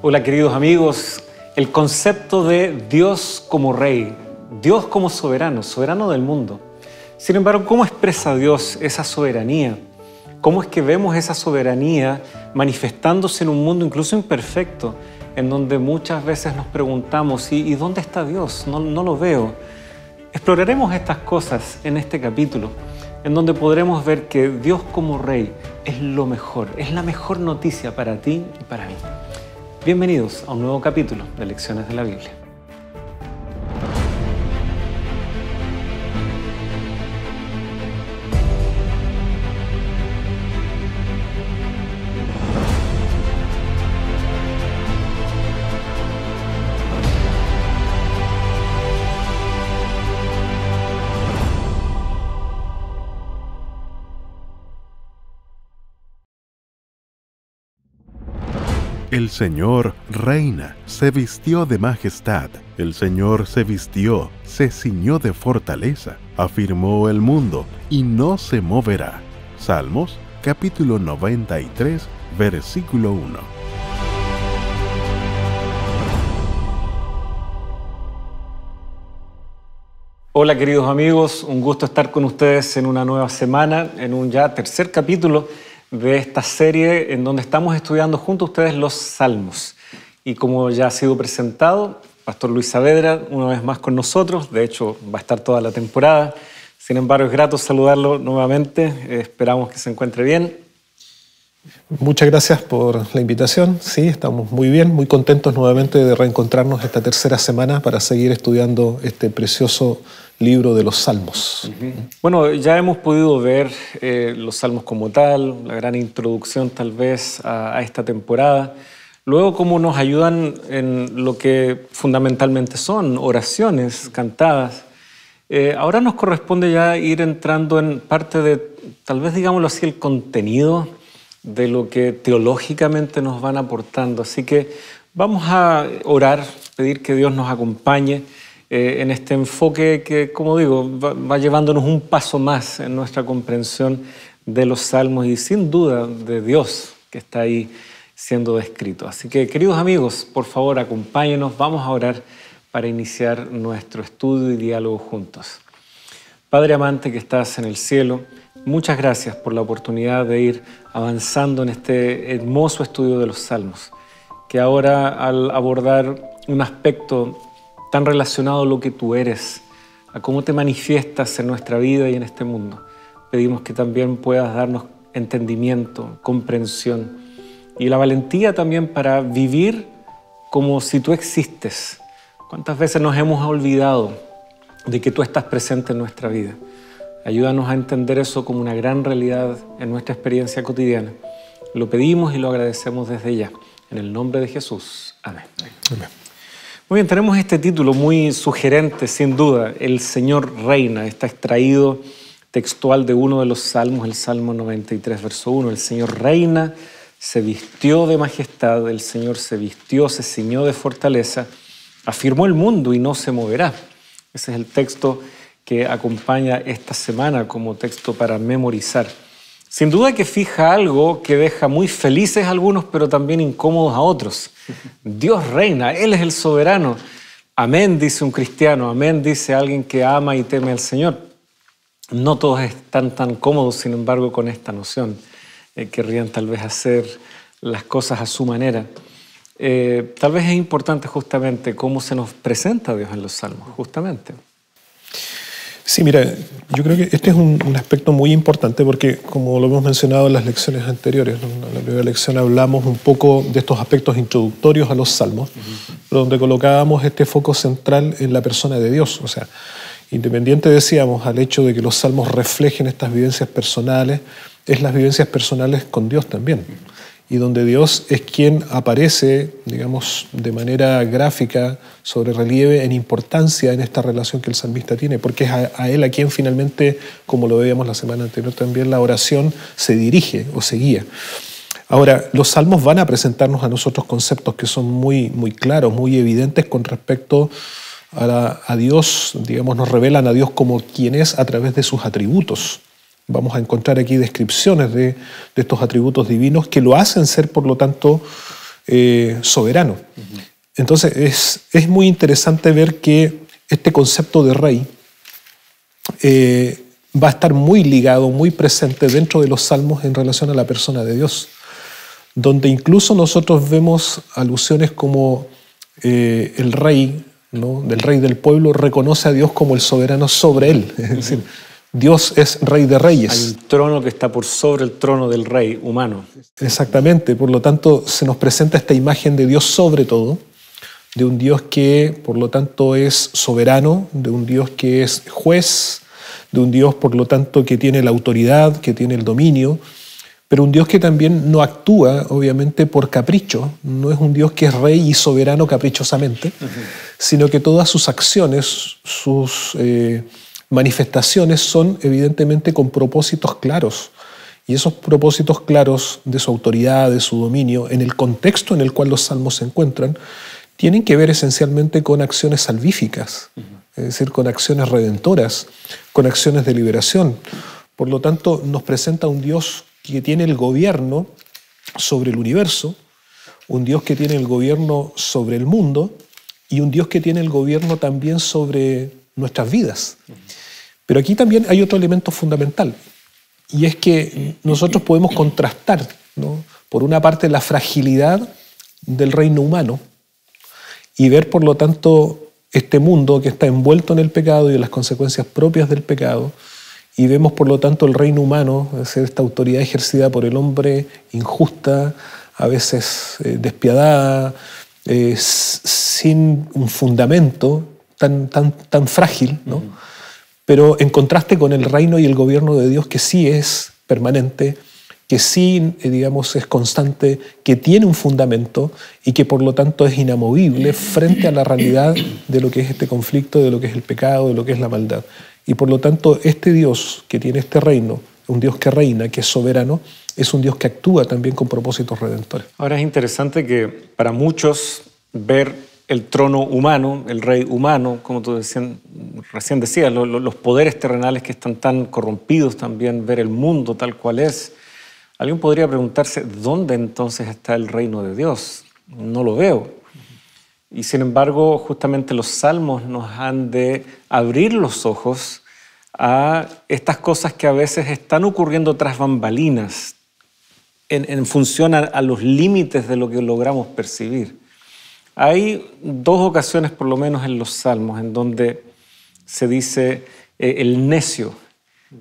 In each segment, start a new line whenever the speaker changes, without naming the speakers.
Hola queridos amigos, el concepto de Dios como Rey, Dios como soberano, soberano del mundo. Sin embargo, ¿cómo expresa Dios esa soberanía? ¿Cómo es que vemos esa soberanía manifestándose en un mundo incluso imperfecto, en donde muchas veces nos preguntamos, ¿y dónde está Dios? No lo veo. Exploraremos estas cosas en este capítulo, en donde podremos ver que Dios como Rey es lo mejor, es la mejor noticia para ti y para mí. Bienvenidos a un nuevo capítulo de Lecciones de la Biblia.
El Señor reina, se vistió de majestad. El Señor se vistió, se ciñó de fortaleza. Afirmó el mundo y no se moverá. Salmos, capítulo 93, versículo 1.
Hola queridos amigos, un gusto estar con ustedes en una nueva semana, en un ya tercer capítulo de esta serie en donde estamos estudiando junto a ustedes los Salmos. Y como ya ha sido presentado, Pastor Luis Saavedra una vez más con nosotros, de hecho va a estar toda la temporada. Sin embargo, es grato saludarlo nuevamente, esperamos que se encuentre bien.
Muchas gracias por la invitación. Sí, estamos muy bien, muy contentos nuevamente de reencontrarnos esta tercera semana para seguir estudiando este precioso libro de los Salmos.
Bueno, ya hemos podido ver los Salmos como tal, la gran introducción tal vez a esta temporada. Luego, cómo nos ayudan en lo que fundamentalmente son oraciones cantadas. Ahora nos corresponde ya ir entrando en parte de, tal vez digámoslo así, el contenido de lo que teológicamente nos van aportando. Así que vamos a orar, pedir que Dios nos acompañe en este enfoque que, como digo, va llevándonos un paso más en nuestra comprensión de los Salmos y sin duda de Dios que está ahí siendo descrito. Así que, queridos amigos, por favor, acompáñenos, vamos a orar para iniciar nuestro estudio y diálogo juntos. Padre amante que estás en el cielo, muchas gracias por la oportunidad de ir avanzando en este hermoso estudio de los Salmos, que ahora al abordar un aspecto tan relacionado a lo que tú eres, a cómo te manifiestas en nuestra vida y en este mundo, pedimos que también puedas darnos entendimiento, comprensión y la valentía también para vivir como si tú existes. ¿Cuántas veces nos hemos olvidado de que tú estás presente en nuestra vida? Ayúdanos a entender eso como una gran realidad en nuestra experiencia cotidiana. Lo pedimos y lo agradecemos desde ya. En el nombre de Jesús. Amén.
Amén.
Muy bien, tenemos este título muy sugerente, sin duda. El Señor reina. Está extraído textual de uno de los salmos, el Salmo 93, verso 1. El Señor reina, se vistió de majestad. El Señor se vistió, se ciñó de fortaleza. Afirmó el mundo y no se moverá. Ese es el texto que acompaña esta semana como texto para memorizar. Sin duda que fija algo que deja muy felices a algunos, pero también incómodos a otros. Dios reina, Él es el soberano. Amén, dice un cristiano, amén, dice alguien que ama y teme al Señor. No todos están tan cómodos, sin embargo, con esta noción. Querrían tal vez hacer las cosas a su manera. Tal vez es importante justamente cómo se nos presenta Dios en los Salmos, justamente.
Sí, mira, yo creo que este es un aspecto muy importante porque, como lo hemos mencionado en las lecciones anteriores, ¿no? En la primera lección hablamos un poco de estos aspectos introductorios a los Salmos, donde colocábamos este foco central en la persona de Dios. O sea, independiente, decíamos, al hecho de que los Salmos reflejen estas vivencias personales, es las vivencias personales con Dios también. Y donde Dios es quien aparece, digamos, de manera gráfica, sobre relieve, en importancia en esta relación que el salmista tiene, porque es a Él a quien finalmente, como lo veíamos la semana anterior también, la oración se dirige o se guía. Ahora, los salmos van a presentarnos a nosotros conceptos que son muy, muy claros, muy evidentes con respecto a Dios, digamos, nos revelan a Dios como quien es a través de sus atributos. Vamos a encontrar aquí descripciones de estos atributos divinos que lo hacen ser, por lo tanto, soberano. Entonces es muy interesante ver que este concepto de rey va a estar muy ligado, muy presente dentro de los salmos en relación a la persona de Dios, donde incluso nosotros vemos alusiones como el rey, ¿no?, del rey del pueblo reconoce a Dios como el soberano sobre él. Es decir, Dios es rey de reyes.
Hay un trono que está por sobre el trono del rey humano.
Exactamente, por lo tanto se nos presenta esta imagen de Dios sobre todo, de un Dios que por lo tanto es soberano, de un Dios que es juez, de un Dios por lo tanto que tiene la autoridad, que tiene el dominio, pero un Dios que también no actúa obviamente por capricho, no es un Dios que es rey y soberano caprichosamente, sino que todas sus acciones, sus manifestaciones son evidentemente con propósitos claros. Y esos propósitos claros de su autoridad, de su dominio, en el contexto en el cual los salmos se encuentran, tienen que ver esencialmente con acciones salvíficas, es decir, con acciones redentoras, con acciones de liberación. Por lo tanto, nos presenta un Dios que tiene el gobierno sobre el universo, un Dios que tiene el gobierno sobre el mundo y un Dios que tiene el gobierno también sobre nuestras vidas. Pero aquí también hay otro elemento fundamental, y es que nosotros podemos contrastar, ¿no?, por una parte la fragilidad del reino humano y ver por lo tanto este mundo que está envuelto en el pecado y en las consecuencias propias del pecado, y vemos por lo tanto el reino humano, es decir, esta autoridad ejercida por el hombre injusta, a veces despiadada, sin un fundamento tan frágil, ¿no? Pero en contraste con el reino y el gobierno de Dios, que sí es permanente, que sí, digamos, es constante, que tiene un fundamento y que por lo tanto es inamovible frente a la realidad de lo que es este conflicto, de lo que es el pecado, de lo que es la maldad. Y por lo tanto este Dios que tiene este reino, un Dios que reina, que es soberano, es un Dios que actúa también con propósitos redentores.
Ahora es interesante que para muchos ver el trono humano, el rey humano, como tú recién decías, los poderes terrenales que están tan corrompidos también, ver el mundo tal cual es. Alguien podría preguntarse, ¿dónde entonces está el reino de Dios? No lo veo. Y sin embargo, justamente los salmos nos han de abrir los ojos a estas cosas que a veces están ocurriendo tras bambalinas, en función a los límites de lo que logramos percibir. Hay dos ocasiones, por lo menos en los salmos, en donde se dice el necio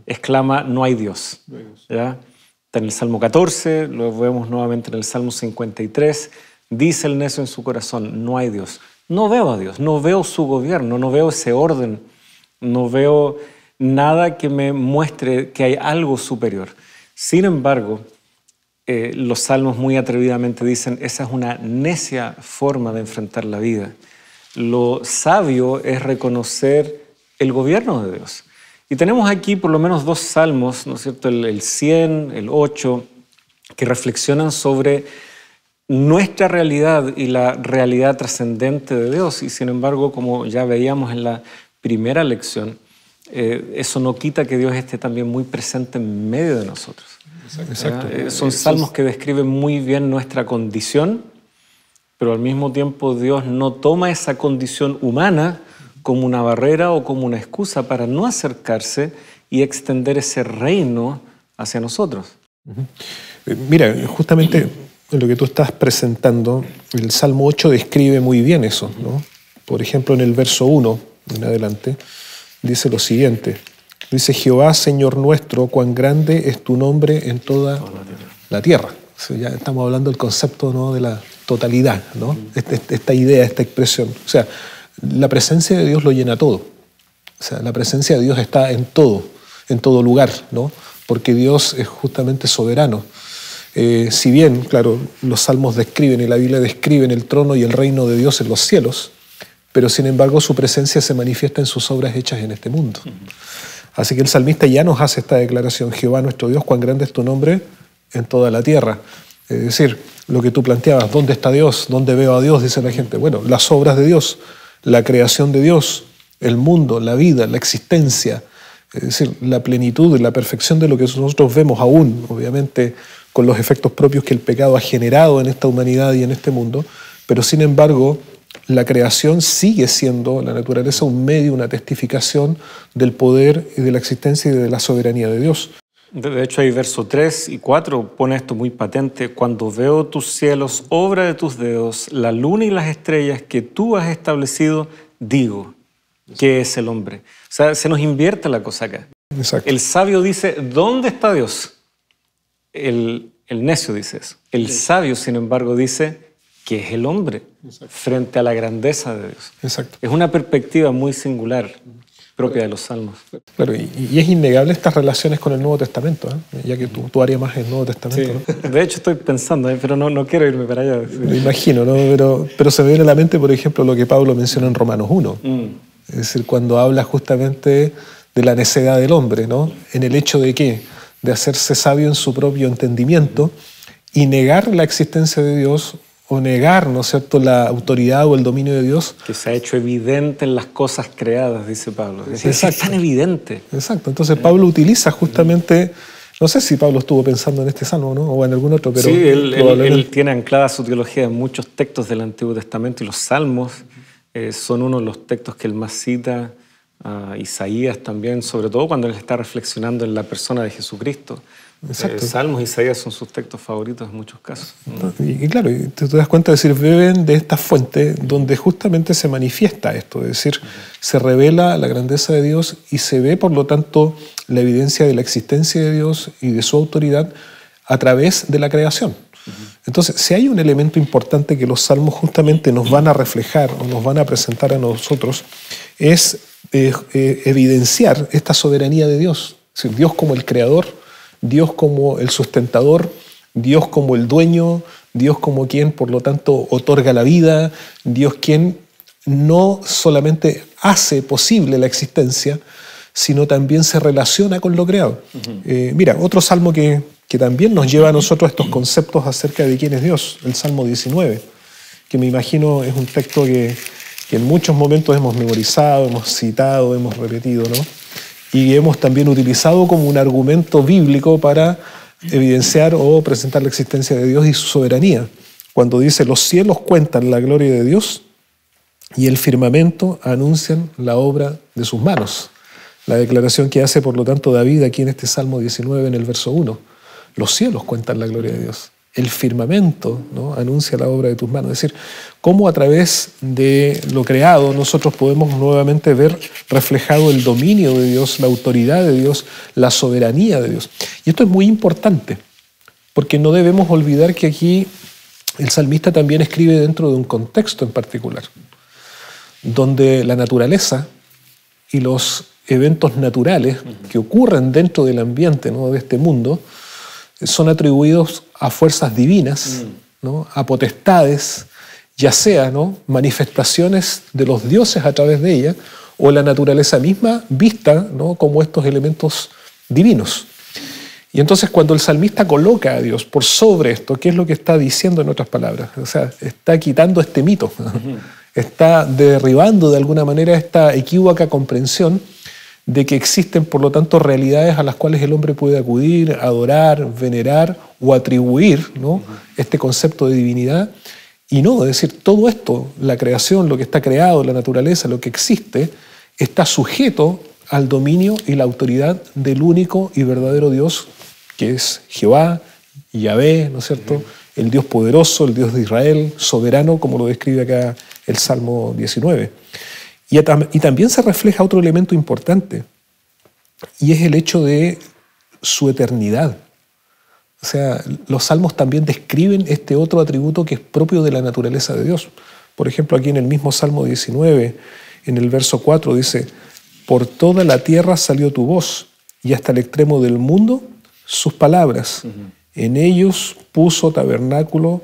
exclama, no hay Dios. ¿Ya? Está en el Salmo 14, lo vemos nuevamente en el Salmo 53, dice el necio en su corazón, no hay Dios. No veo a Dios, no veo su gobierno, no veo ese orden, no veo nada que me muestre que hay algo superior. Sin embargo, los salmos muy atrevidamente dicen, esa es una necia forma de enfrentar la vida. Lo sabio es reconocer el gobierno de Dios. Y tenemos aquí por lo menos dos salmos, ¿no es cierto?, el 100, el 8, que reflexionan sobre nuestra realidad y la realidad trascendente de Dios. Y sin embargo, como ya veíamos en la primera lección, eso no quita que Dios esté también muy presente en medio de nosotros.
Exacto.
Son salmos que describen muy bien nuestra condición, pero al mismo tiempo Dios no toma esa condición humana como una barrera o como una excusa para no acercarse y extender ese reino hacia nosotros.
Mira, justamente lo que tú estás presentando, el Salmo 8 describe muy bien eso, ¿no? Por ejemplo, en el verso 1 en adelante, dice lo siguiente. Dice, Jehová, Señor nuestro, cuán grande es tu nombre en toda la tierra. O sea, ya estamos hablando del concepto, ¿no?, de la totalidad, ¿no? Esta idea, esta expresión. O sea, la presencia de Dios lo llena todo. O sea, la presencia de Dios está en todo lugar, ¿no? Porque Dios es justamente soberano. Si bien, claro, los salmos describen y la Biblia describen el trono y el reino de Dios en los cielos, pero sin embargo su presencia se manifiesta en sus obras hechas en este mundo. Así que el salmista ya nos hace esta declaración, Jehová nuestro Dios, cuán grande es tu nombre en toda la tierra. Es decir, lo que tú planteabas, ¿dónde está Dios? ¿Dónde veo a Dios? Dice la gente. Bueno, las obras de Dios, la creación de Dios, el mundo, la vida, la existencia, es decir, la plenitud y la perfección de lo que nosotros vemos aún, obviamente, con los efectos propios que el pecado ha generado en esta humanidad y en este mundo, pero sin embargo la creación sigue siendo, la naturaleza, un medio, una testificación del poder y de la existencia y de la soberanía de Dios.
De hecho, hay versos 3 y 4, pone esto muy patente. Cuando veo tus cielos, obra de tus dedos, la luna y las estrellas que tú has establecido, digo, ¿qué es el hombre? O sea, se nos invierte la cosa acá.
Exacto.
El sabio dice, ¿dónde está Dios? El necio dice eso. El sabio, sin embargo, dice, ¿qué es el hombre? Exacto. Frente a la grandeza de Dios.
Exacto.
Es una perspectiva muy singular, propia de los salmos.
Claro, y es innegable estas relaciones con el Nuevo Testamento, ya que tu área más es el Nuevo Testamento.
Sí.
¿no?
De hecho, estoy pensando, pero no quiero irme para allá.
Me imagino, ¿no? Pero se me viene a la mente, por ejemplo, lo que Pablo menciona en Romanos 1. Es decir, cuando habla justamente de la necedad del hombre, ¿no? En el hecho de ¿qué? De hacerse sabio en su propio entendimiento y negar la existencia de Dios o negar, ¿no es cierto?, la autoridad o el dominio de Dios.
Que se ha hecho evidente en las cosas creadas, dice Pablo. Es tan evidente.
Exacto. Entonces Pablo utiliza justamente, no sé si Pablo estuvo pensando en este salmo, ¿no? O en algún otro, pero
sí, él tiene anclada su teología en muchos textos del Antiguo Testamento y los salmos son uno de los textos que él más cita. Isaías también, sobre todo cuando él está reflexionando en la persona de Jesucristo. Salmos y Isaías son sus textos favoritos en muchos casos.
Y claro, te das cuenta de decir, beben de esta fuente donde justamente se manifiesta esto, es decir, se revela la grandeza de Dios y se ve, por lo tanto, la evidencia de la existencia de Dios y de su autoridad a través de la creación. Entonces, si hay un elemento importante que los salmos justamente nos van a reflejar o nos van a presentar a nosotros, es evidenciar esta soberanía de Dios. Es decir, Dios como el creador, Dios como el sustentador, Dios como el dueño, Dios como quien, por lo tanto, otorga la vida, Dios quien no solamente hace posible la existencia, sino también se relaciona con lo creado. Mira, otro salmo que también nos lleva a nosotros estos conceptos acerca de quién es Dios, el Salmo 19, que me imagino es un texto que en muchos momentos hemos memorizado, hemos citado, hemos repetido, ¿no? Y hemos también utilizado como un argumento bíblico para evidenciar o presentar la existencia de Dios y su soberanía. Cuando dice, los cielos cuentan la gloria de Dios y el firmamento anuncian la obra de sus manos. La declaración que hace, por lo tanto, David aquí en este Salmo 19, en el verso 1. Los cielos cuentan la gloria de Dios. El firmamento, ¿no?, anuncia la obra de tus manos. Es decir, cómo a través de lo creado nosotros podemos nuevamente ver reflejado el dominio de Dios, la autoridad de Dios, la soberanía de Dios. Y esto es muy importante, porque no debemos olvidar que aquí el salmista también escribe dentro de un contexto en particular, donde la naturaleza y los eventos naturales que ocurren dentro del ambiente, ¿no?, de este mundo, son atribuidos a fuerzas divinas, ¿no?, a potestades, ya sea, ¿no?, manifestaciones de los dioses a través de ella, o la naturaleza misma vista, ¿no?, como estos elementos divinos. Y entonces cuando el salmista coloca a Dios por sobre esto, ¿qué es lo que está diciendo en otras palabras? O sea, está quitando este mito, está derribando de alguna manera esta equívoca comprensión de que existen, por lo tanto, realidades a las cuales el hombre puede acudir, adorar, venerar o atribuir, ¿no?, este concepto de divinidad. Y no, es decir, todo esto, la creación, lo que está creado, la naturaleza, lo que existe, está sujeto al dominio y la autoridad del único y verdadero Dios, que es Jehová, Yahvé, ¿no es cierto?, el Dios poderoso, el Dios de Israel, soberano, como lo describe acá el Salmo 19. Y también se refleja otro elemento importante, y es el hecho de su eternidad. O sea, los salmos también describen este otro atributo que es propio de la naturaleza de Dios. Por ejemplo, aquí en el mismo Salmo 19, en el verso 4, dice, por toda la tierra salió tu voz, y hasta el extremo del mundo sus palabras. En ellos puso tabernáculo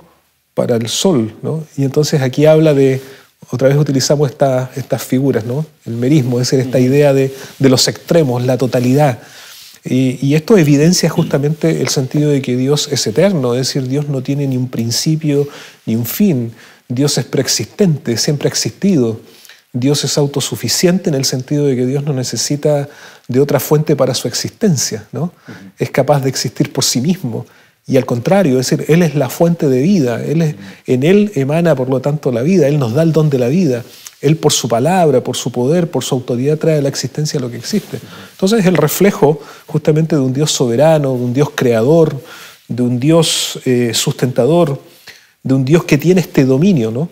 para el sol, ¿no? Y entonces aquí habla de, otra vez utilizamos estas figuras, ¿no?, el merismo, es decir, esta idea de los extremos, la totalidad. Y esto evidencia justamente el sentido de que Dios es eterno, es decir, Dios no tiene ni un principio ni un fin. Dios es preexistente, siempre ha existido. Dios es autosuficiente en el sentido de que Dios no necesita de otra fuente para su existencia, ¿no? Es capaz de existir por sí mismo. Y al contrario, es decir, Él es la fuente de vida, en Él emana por lo tanto la vida, Él nos da el don de la vida. Él por su palabra, por su poder, por su autoridad trae a la existencia lo que existe. Entonces es el reflejo justamente de un Dios soberano, de un Dios creador, de un Dios sustentador, de un Dios que tiene este dominio, ¿no?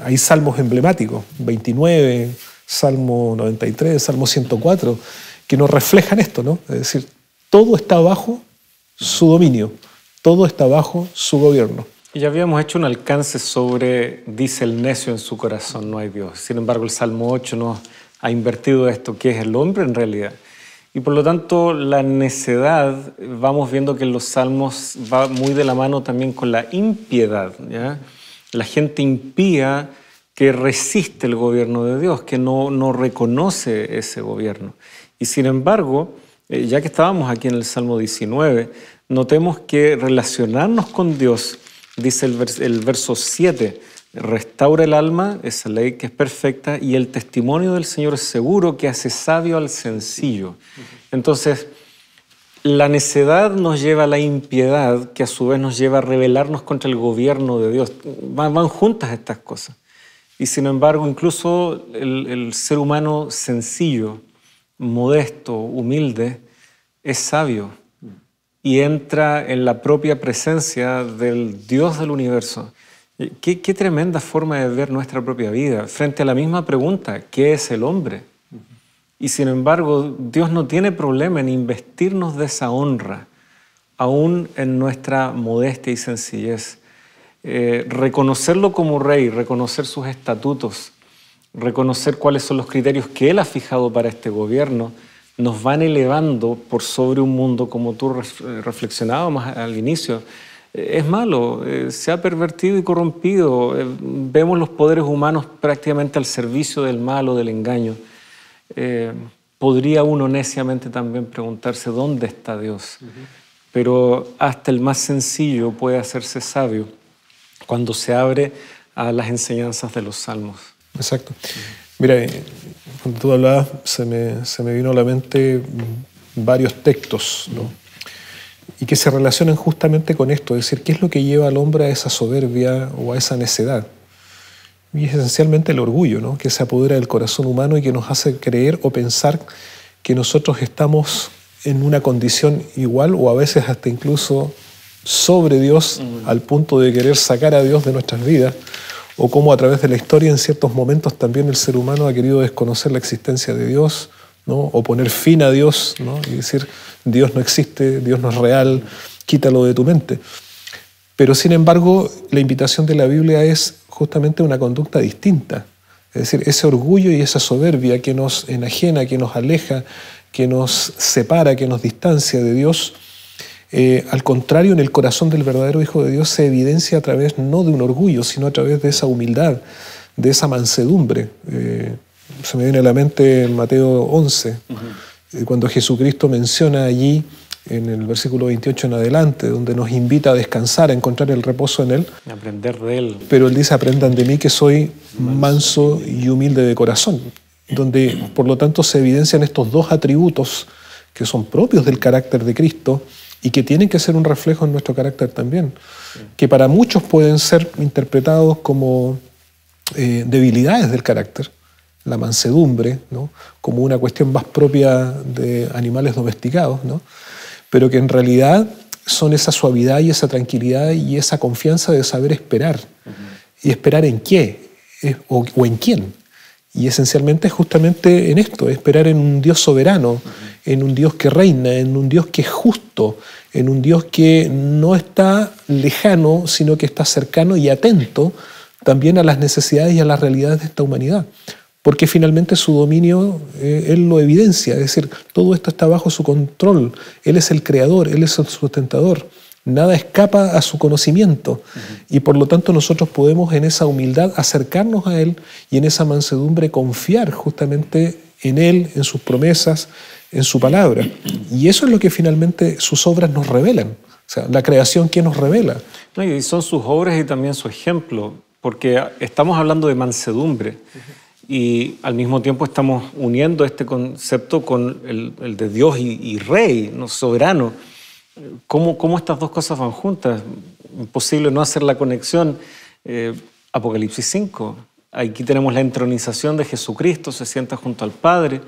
Hay salmos emblemáticos, 29, Salmo 93, Salmo 104, que nos reflejan esto, ¿no? Es decir, todo está bajo su dominio, todo está bajo su gobierno.
Y ya habíamos hecho un alcance sobre, dice el necio en su corazón, no hay Dios. Sin embargo, el Salmo 8 nos ha invertido esto, que es el hombre en realidad. Y por lo tanto, la necedad, vamos viendo que en los salmos va muy de la mano también con la impiedad, ¿ya? La gente impía que resiste el gobierno de Dios, que no reconoce ese gobierno. Y sin embargo, ya que estábamos aquí en el Salmo 19, notemos que relacionarnos con Dios, dice el verso 7, restaura el alma, esa ley que es perfecta, y el testimonio del Señor es seguro, que hace sabio al sencillo. Entonces, la necedad nos lleva a la impiedad, que a su vez nos lleva a rebelarnos contra el gobierno de Dios. Van juntas estas cosas. Y sin embargo, incluso el ser humano sencillo, modesto, humilde, es sabio y entra en la propia presencia del Dios del universo. Qué tremenda forma de ver nuestra propia vida frente a la misma pregunta, ¿qué es el hombre? Y sin embargo, Dios no tiene problema en investirnos de esa honra, aún en nuestra modestia y sencillez. Reconocerlo como rey, reconocer sus estatutos, reconocer cuáles son los criterios que Él ha fijado para este gobierno, nos van elevando por sobre un mundo, como tú reflexionabas al inicio, es malo, se ha pervertido y corrompido, vemos los poderes humanos prácticamente al servicio del mal o del engaño. Podría uno neciamente también preguntarse dónde está Dios, pero hasta el más sencillo puede hacerse sabio cuando se abre a las enseñanzas de los salmos.
Exacto. Mira, cuando tú hablabas se me vino a la mente varios textos, ¿no? Y que se relacionan justamente con esto, es decir, ¿qué es lo que lleva al hombre a esa soberbia o a esa necedad? Y es esencialmente el orgullo, ¿no? Que se apodera del corazón humano y que nos hace creer o pensar que nosotros estamos en una condición igual o a veces hasta incluso sobre Dios, al punto de querer sacar a Dios de nuestras vidas, o como a través de la historia en ciertos momentos también el ser humano ha querido desconocer la existencia de Dios, ¿no? O poner fin a Dios, ¿no? Y decir, Dios no existe, Dios no es real, quítalo de tu mente. Pero sin embargo, la invitación de la Biblia es justamente una conducta distinta. Es decir, ese orgullo y esa soberbia que nos enajena, que nos aleja, que nos separa, que nos distancia de Dios, al contrario, en el corazón del verdadero Hijo de Dios se evidencia a través no de un orgullo, sino a través de esa humildad, de esa mansedumbre. Se me viene a la mente Mateo 11, cuando Jesucristo menciona allí, en el versículo 28 en adelante, donde nos invita a descansar, a encontrar el reposo en Él.
Aprender de Él.
Pero Él dice, aprendan de mí que soy manso y humilde de corazón, donde por lo tanto se evidencian estos dos atributos que son propios del carácter de Cristo y que tienen que ser un reflejo en nuestro carácter también, que para muchos pueden ser interpretados como debilidades del carácter, la mansedumbre, ¿no? Como una cuestión más propia de animales domesticados, ¿no? Pero que en realidad son esa suavidad y esa tranquilidad y esa confianza de saber esperar. ¿Y esperar en qué? ¿O en quién? Y esencialmente justamente en esto, esperar en un Dios soberano, en un Dios que reina, en un Dios que es justo, en un Dios que no está lejano, sino que está cercano y atento también a las necesidades y a las realidades de esta humanidad. Porque finalmente su dominio, Él lo evidencia, es decir, todo esto está bajo su control. Él es el creador, Él es el sustentador. Nada escapa a su conocimiento. Y por lo tanto nosotros podemos en esa humildad acercarnos a Él y en esa mansedumbre confiar justamente en Él, en sus promesas, en su palabra. Y eso es lo que finalmente sus obras nos revelan. O sea, la creación que nos revela.
No, y son sus obras y también su ejemplo, porque estamos hablando de mansedumbre. Y al mismo tiempo estamos uniendo este concepto con el de Dios y Rey, ¿no? Soberano. ¿Cómo estas dos cosas van juntas? Imposible no hacer la conexión. Apocalipsis 5. Aquí tenemos la entronización de Jesucristo, se sienta junto al Padre.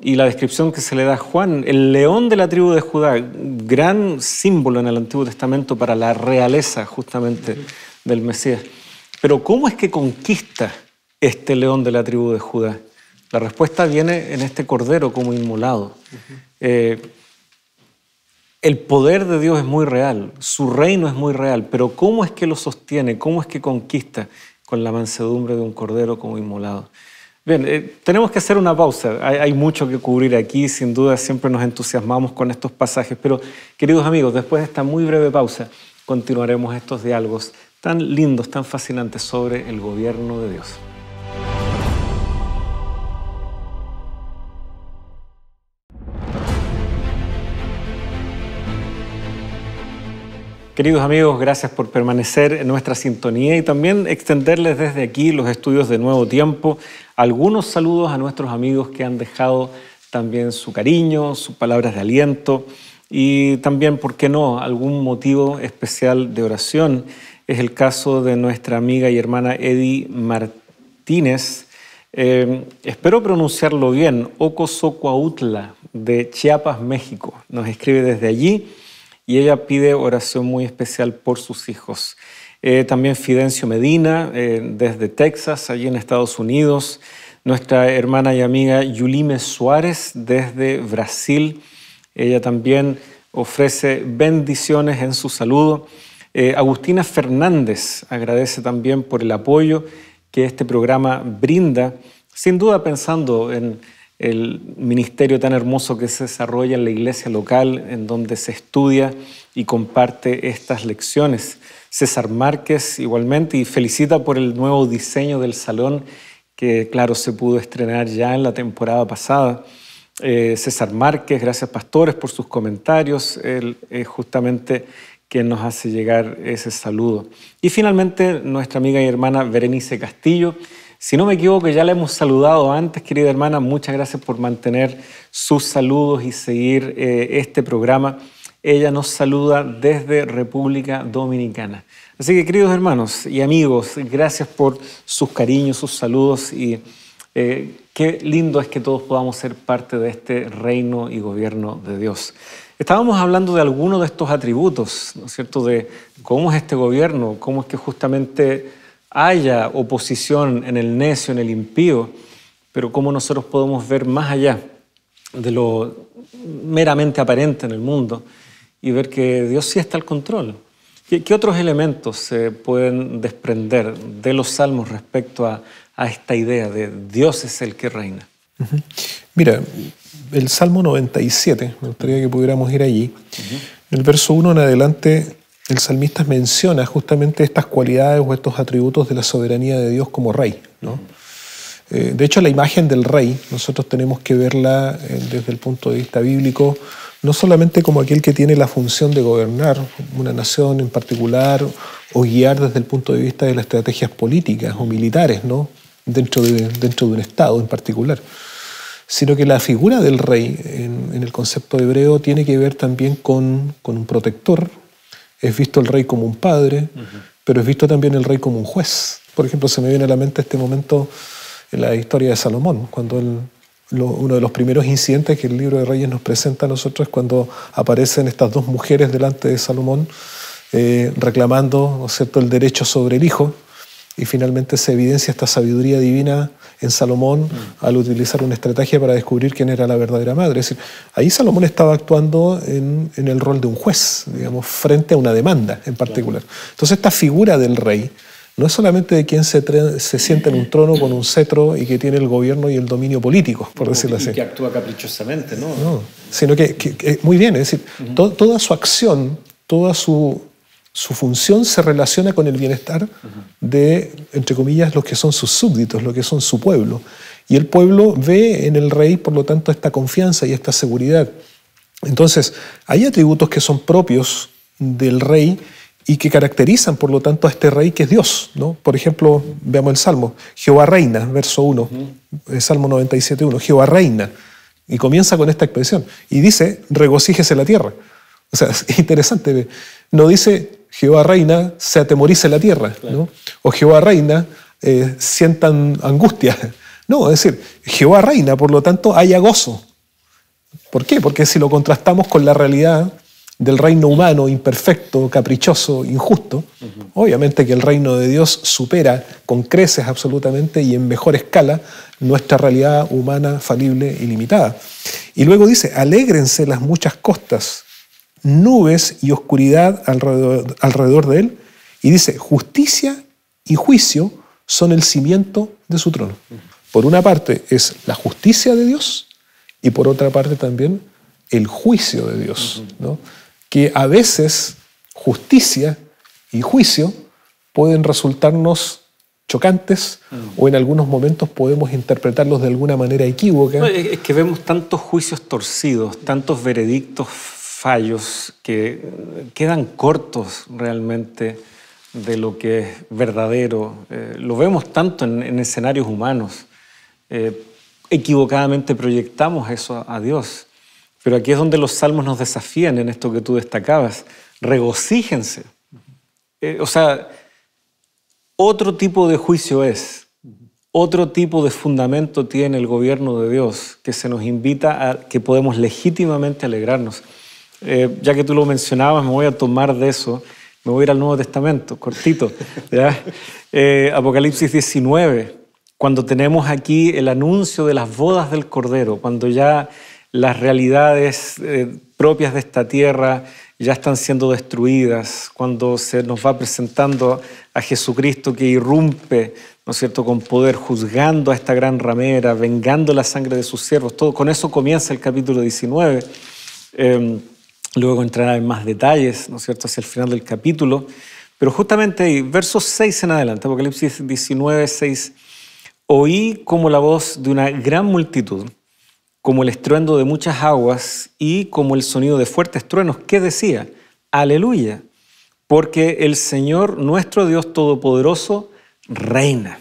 Y la descripción que se le da a Juan, el león de la tribu de Judá, gran símbolo en el Antiguo Testamento para la realeza justamente del Mesías. Pero ¿cómo es que conquista este león de la tribu de Judá? La respuesta viene en este cordero como inmolado. El poder de Dios es muy real, su reino es muy real, pero ¿cómo es que lo sostiene? ¿Cómo es que conquista? Con la mansedumbre de un cordero como inmolado. Bien, tenemos que hacer una pausa. Hay mucho que cubrir aquí, sin duda siempre nos entusiasmamos con estos pasajes, pero queridos amigos, después de esta muy breve pausa, continuaremos estos diálogos tan lindos, tan fascinantes sobre el gobierno de Dios. Queridos amigos, gracias por permanecer en nuestra sintonía y también extenderles desde aquí los estudios de Nuevo Tiempo. Algunos saludos a nuestros amigos que han dejado también su cariño, sus palabras de aliento y también, ¿por qué no?, algún motivo especial de oración. Es el caso de nuestra amiga y hermana Eddie Martínez. Espero pronunciarlo bien, Ocosocuautla, de Chiapas, México. Nos escribe desde allí. Y ella pide oración muy especial por sus hijos. También Fidencio Medina, desde Texas, allí en Estados Unidos. Nuestra hermana y amiga Yulime Suárez, desde Brasil. Ella también ofrece bendiciones en su saludo. Agustina Fernández agradece también por el apoyo que este programa brinda, sin duda pensando en el ministerio tan hermoso que se desarrolla en la iglesia local, en donde se estudia y comparte estas lecciones. César Márquez igualmente, y felicita por el nuevo diseño del salón, que claro, se pudo estrenar ya en la temporada pasada. César Márquez, gracias pastores por sus comentarios, él es justamente quien nos hace llegar ese saludo. Y finalmente nuestra amiga y hermana Berenice Castillo. Si no me equivoco, ya la hemos saludado antes, querida hermana. Muchas gracias por mantener sus saludos y seguir este programa. Ella nos saluda desde República Dominicana. Así que, queridos hermanos y amigos, gracias por sus cariños, sus saludos y qué lindo es que todos podamos ser parte de este reino y gobierno de Dios. Estábamos hablando de algunos de estos atributos, ¿no es cierto?, de cómo es este gobierno, cómo es que justamente haya oposición en el necio, en el impío, pero cómo nosotros podemos ver más allá de lo meramente aparente en el mundo y ver que Dios sí está al control. ¿Qué otros elementos se pueden desprender de los salmos respecto a esta idea de Dios es el que reina?
Mira, el Salmo 97, me gustaría que pudiéramos ir allí. En el verso 1 en adelante, el salmista menciona justamente estas cualidades o estos atributos de la soberanía de Dios como rey, ¿no? De hecho, la imagen del rey, nosotros tenemos que verla desde el punto de vista bíblico, no solamente como aquel que tiene la función de gobernar una nación en particular o guiar desde el punto de vista de las estrategias políticas o militares, ¿no?, dentro de un Estado en particular, sino que la figura del rey en el concepto hebreo tiene que ver también con un protector. Es visto el rey como un padre, pero es visto también el rey como un juez. Por ejemplo, se me viene a la mente este momento en la historia de Salomón, cuando uno de los primeros incidentes que el libro de Reyes nos presenta a nosotros es cuando aparecen estas dos mujeres delante de Salomón reclamando, ¿no es cierto?, el derecho sobre el hijo, y finalmente se evidencia esta sabiduría divina en Salomón al utilizar una estrategia para descubrir quién era la verdadera madre. Es decir, ahí Salomón estaba actuando en el rol de un juez, digamos, frente a una demanda en particular. Entonces esta figura del rey no es solamente de quien se sienta en un trono con un cetro y que tiene el gobierno y el dominio político, por decirlo así.
Y que actúa caprichosamente, ¿no?
No, sino que muy bien, es decir, toda su acción, toda su función se relaciona con el bienestar de, entre comillas, los que son sus súbditos, los que son su pueblo. Y el pueblo ve en el rey, por lo tanto, esta confianza y esta seguridad. Entonces, hay atributos que son propios del rey y que caracterizan, por lo tanto, a este rey que es Dios, ¿no? Por ejemplo, veamos el Salmo. Jehová reina, verso 1, el Salmo 97, 1. Jehová reina. Y comienza con esta expresión. Y dice, regocíjese la tierra. O sea, es interesante. No dice Jehová reina, se atemorice la tierra, claro, ¿no? O Jehová reina, sientan angustia. No, es decir, Jehová reina, por lo tanto haya gozo. ¿Por qué? Porque si lo contrastamos con la realidad del reino humano, imperfecto, caprichoso, injusto, obviamente que el reino de Dios supera con creces absolutamente y en mejor escala nuestra realidad humana, falible y limitada. Y luego dice, alégrense las muchas costas, nubes y oscuridad alrededor de él, y dice, justicia y juicio son el cimiento de su trono. Por una parte es la justicia de Dios y por otra parte también el juicio de Dios, ¿no? Que a veces justicia y juicio pueden resultarnos chocantes o en algunos momentos podemos interpretarlos de alguna manera equívoca.
No, es que vemos tantos juicios torcidos, tantos veredictos fallos que quedan cortos realmente de lo que es verdadero. Lo vemos tanto en escenarios humanos. Equivocadamente proyectamos eso a Dios. Pero aquí es donde los salmos nos desafían en esto que tú destacabas. Regocíjense. O sea, otro tipo de juicio es, otro tipo de fundamento tiene el gobierno de Dios que se nos invita a que podemos legítimamente alegrarnos. Ya que tú lo mencionabas, me voy a tomar de eso, me voy a ir al Nuevo Testamento, cortito, ¿ya? Apocalipsis 19, cuando tenemos aquí el anuncio de las bodas del Cordero, cuando ya las realidades propias de esta tierra ya están siendo destruidas, cuando se nos va presentando a Jesucristo que irrumpe, ¿no es cierto?, con poder, juzgando a esta gran ramera, vengando la sangre de sus siervos. Todo, con eso comienza el capítulo 19. Luego entrará en más detalles, ¿no es cierto?, hacia el final del capítulo. Pero justamente ahí, versos 6 en adelante, Apocalipsis 19, 6, oí como la voz de una gran multitud, como el estruendo de muchas aguas y como el sonido de fuertes truenos, que decía, aleluya, porque el Señor nuestro Dios Todopoderoso reina.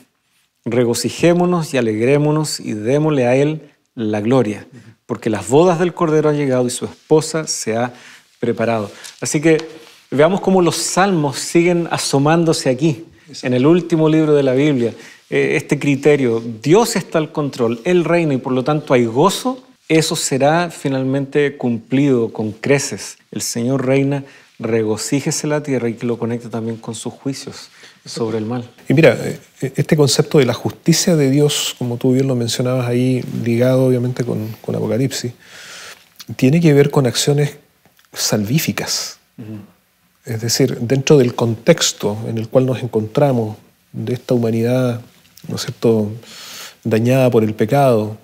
Regocijémonos y alegrémonos y démosle a Él la gloria, porque las bodas del Cordero han llegado y su esposa se ha preparado. Así que veamos cómo los salmos siguen asomándose aquí, en el último libro de la Biblia. Este criterio, Dios está al control, Él reina y por lo tanto hay gozo, eso será finalmente cumplido con creces. El Señor reina, regocíjese la tierra y que lo conecte también con sus juicios sobre el mal.
Y mira, este concepto de la justicia de Dios, como tú bien lo mencionabas ahí, ligado obviamente con Apocalipsis, tiene que ver con acciones salvíficas. Es decir, dentro del contexto en el cual nos encontramos, de esta humanidad, ¿no es cierto?, dañada por el pecado,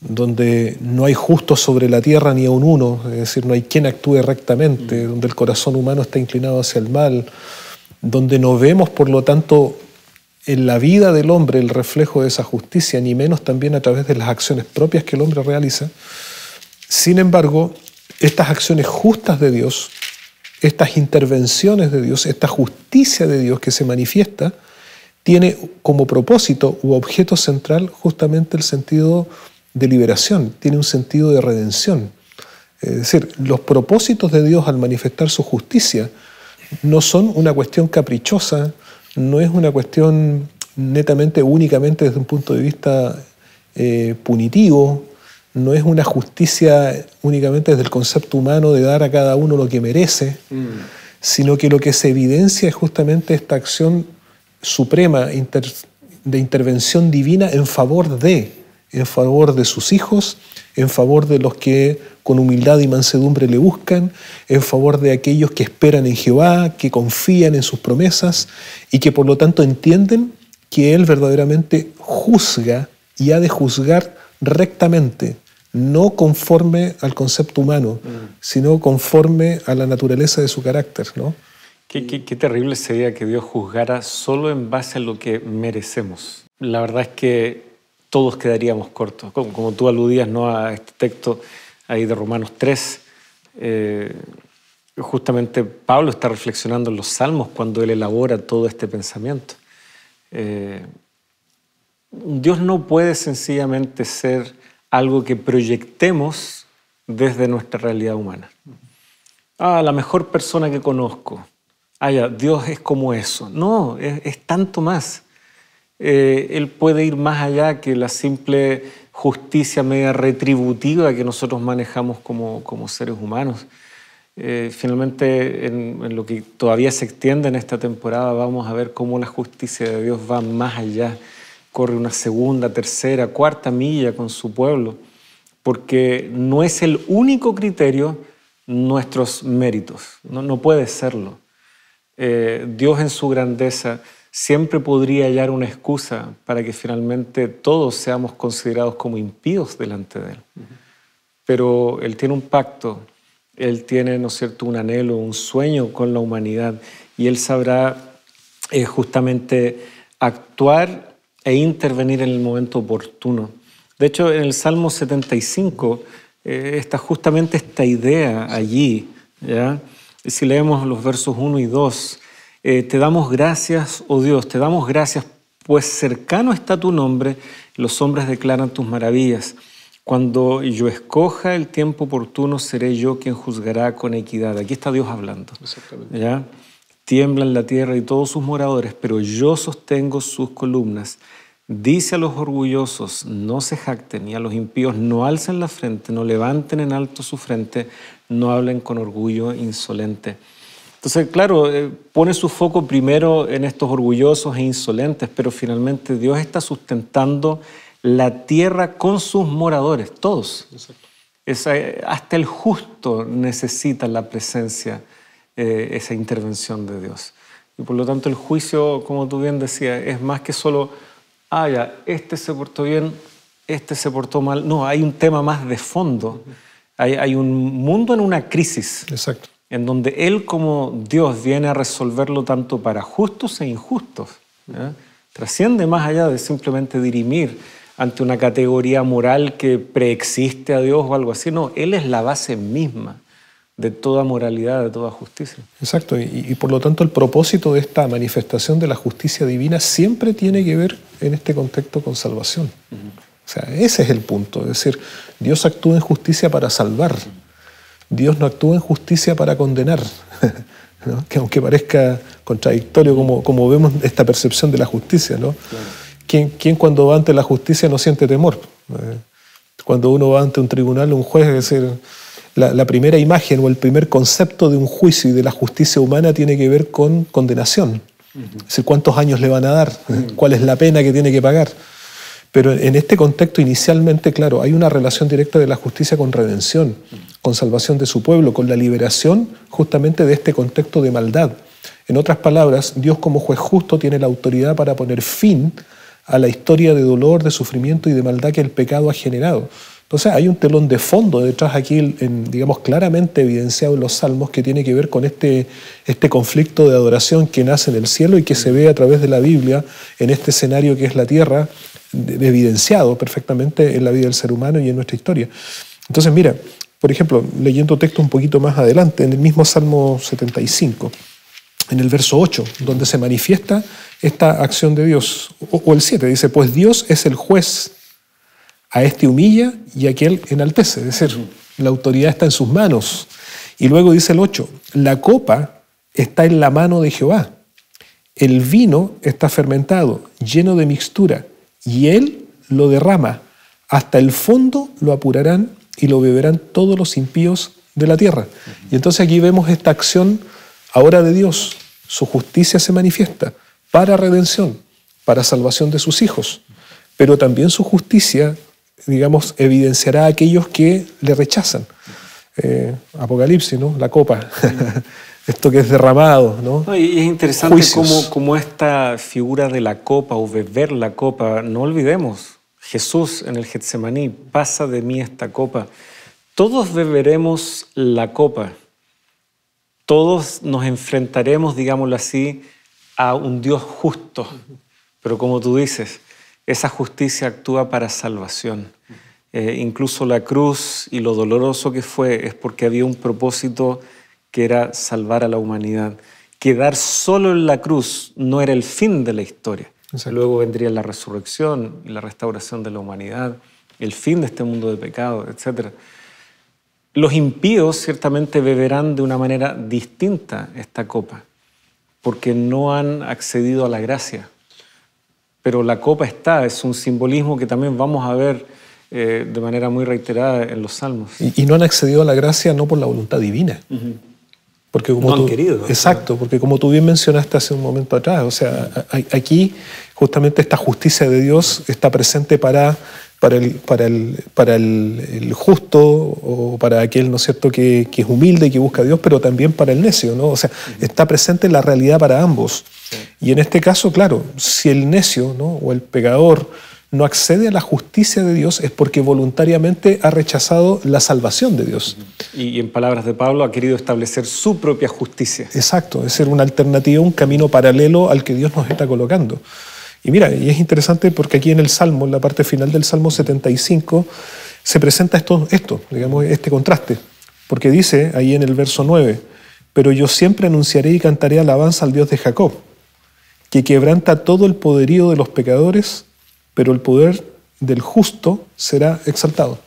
donde no hay justo sobre la tierra ni aun uno, es decir, no hay quien actúe rectamente, donde el corazón humano está inclinado hacia el mal, donde no vemos, por lo tanto, en la vida del hombre el reflejo de esa justicia, ni menos también a través de las acciones propias que el hombre realiza. Sin embargo, estas acciones justas de Dios, estas intervenciones de Dios, esta justicia de Dios que se manifiesta, tiene como propósito u objeto central justamente el sentido de liberación, tiene un sentido de redención. Es decir, los propósitos de Dios al manifestar su justicia no son una cuestión caprichosa, no es una cuestión netamente, únicamente desde un punto de vista punitivo, no es una justicia únicamente desde el concepto humano de dar a cada uno lo que merece, sino que lo que se evidencia es justamente esta acción suprema de intervención divina en favor de sus hijos, en favor de los que con humildad y mansedumbre le buscan, en favor de aquellos que esperan en Jehová, que confían en sus promesas y que por lo tanto entienden que Él verdaderamente juzga y ha de juzgar rectamente, no conforme al concepto humano, sino conforme a la naturaleza de su carácter, ¿no?
Qué terrible sería que Dios juzgara solo en base a lo que merecemos. La verdad es que todos quedaríamos cortos. Como tú aludías, ¿no?, a este texto ahí de Romanos 3, justamente Pablo está reflexionando en los Salmos cuando él elabora todo este pensamiento. Dios no puede sencillamente ser algo que proyectemos desde nuestra realidad humana. la mejor persona que conozco. Ya, Dios es como eso. No, es tanto más. Él puede ir más allá que la simple justicia media retributiva que nosotros manejamos como seres humanos. Finalmente, en lo que todavía se extiende en esta temporada, vamos a ver cómo la justicia de Dios va más allá. Corre una segunda, tercera, cuarta milla con su pueblo, porque no es el único criterio nuestros méritos. No puede serlo. Dios en su grandeza siempre podría hallar una excusa para que finalmente todos seamos considerados como impíos delante de Él. Pero Él tiene un pacto, Él tiene, ¿no es cierto?, un anhelo, un sueño con la humanidad, y Él sabrá justamente actuar e intervenir en el momento oportuno. De hecho, en el Salmo 75 está justamente esta idea allí, ¿ya? Si leemos los versos 1 y 2, te damos gracias, oh Dios, te damos gracias, pues cercano está tu nombre, los hombres declaran tus maravillas. Cuando yo escoja el tiempo oportuno, seré yo quien juzgará con equidad. Aquí está Dios hablando.
Exactamente.
¿Ya? Tiemblan la tierra y todos sus moradores, pero yo sostengo sus columnas. Dice a los orgullosos, no se jacten, y a los impíos, no alcen la frente, no levanten en alto su frente, no hablen con orgullo insolente. Entonces, claro, pone su foco primero en estos orgullosos e insolentes, pero finalmente Dios está sustentando la tierra con sus moradores, todos. Hasta el justo necesita la presencia, esa intervención de Dios. Y por lo tanto el juicio, como tú bien decías, es más que solo, ya, este se portó bien, este se portó mal. No, hay un tema más de fondo. Hay un mundo en una crisis.
Exacto.
En donde Él como Dios viene a resolverlo tanto para justos e injustos. ¿Ya? Trasciende más allá de simplemente dirimir ante una categoría moral que preexiste a Dios o algo así. No, Él es la base misma de toda moralidad, de toda justicia.
Exacto, y por lo tanto el propósito de esta manifestación de la justicia divina siempre tiene que ver en este contexto con salvación. O sea, ese es el punto, es decir, Dios actúa en justicia para salvar. Dios no actúa en justicia para condenar, ¿no? Que aunque parezca contradictorio como vemos esta percepción de la justicia, ¿no? Claro. ¿Quién cuando va ante la justicia no siente temor? Cuando uno va ante un tribunal, un juez, es decir, la primera imagen o el primer concepto de un juicio y de la justicia humana tiene que ver con condenación. Es decir, ¿cuántos años le van a dar? ¿Cuál es la pena que tiene que pagar? Pero en este contexto inicialmente, claro, hay una relación directa de la justicia con redención, con salvación de su pueblo, con la liberación justamente de este contexto de maldad. En otras palabras, Dios como juez justo tiene la autoridad para poner fin a la historia de dolor, de sufrimiento y de maldad que el pecado ha generado. Entonces hay un telón de fondo detrás aquí, digamos, claramente evidenciado en los Salmos, que tiene que ver con este conflicto de adoración que nace en el cielo y que se ve a través de la Biblia en este escenario que es la tierra, evidenciado perfectamente en la vida del ser humano y en nuestra historia. Entonces, mira, por ejemplo, leyendo texto un poquito más adelante, en el mismo Salmo 75, en el verso 8, donde se manifiesta esta acción de Dios, o el 7, dice, pues Dios es el juez, a este humilla y a aquel enaltece, es decir, la autoridad está en sus manos. Y luego dice el 8, la copa está en la mano de Jehová, el vino está fermentado, lleno de mixtura, y Él lo derrama, hasta el fondo lo apurarán y lo beberán todos los impíos de la tierra. Y entonces aquí vemos esta acción ahora de Dios, su justicia se manifiesta para redención, para salvación de sus hijos, pero también su justicia, digamos, evidenciará a aquellos que le rechazan. Apocalipsis, ¿no? La copa, esto que es derramado, ¿no?
Y es interesante cómo esta figura de la copa o beber la copa, no olvidemos, Jesús en el Getsemaní, pasa de mí esta copa. Todos beberemos la copa, todos nos enfrentaremos, digámoslo así, a un Dios justo, pero como tú dices, esa justicia actúa para salvación. Incluso la cruz y lo doloroso que fue es porque había un propósito que era salvar a la humanidad. Quedar solo en la cruz no era el fin de la historia. Exacto. Luego vendría la resurrección y la restauración de la humanidad, el fin de este mundo de pecado, etc. Los impíos ciertamente beberán de una manera distinta esta copa, porque no han accedido a la gracia. Pero la copa es un simbolismo que también vamos a ver de manera muy reiterada en los Salmos.
Y no han accedido a la gracia no por la voluntad divina. Porque como
no han querido.
Exacto, porque como tú bien mencionaste hace un momento atrás, o sea, aquí justamente esta justicia de Dios está presente para el justo o para aquel, ¿no es cierto?, que es humilde y que busca a Dios, pero también para el necio, ¿no? O sea, está presente la realidad para ambos. Sí. Y en este caso, claro, si el necio, ¿no?, o el pecador no accede a la justicia de Dios es porque voluntariamente ha rechazado la salvación de Dios.
Y en palabras de Pablo, ha querido establecer su propia justicia.
Exacto, es ser una alternativa, un camino paralelo al que Dios nos está colocando. Y mira, y es interesante porque aquí en el Salmo, en la parte final del Salmo 75, se presenta esto, digamos, este contraste. Porque dice ahí en el verso 9, pero yo siempre anunciaré y cantaré alabanza al Dios de Jacob, que quebranta todo el poderío de los pecadores, pero el poder del justo será exaltado.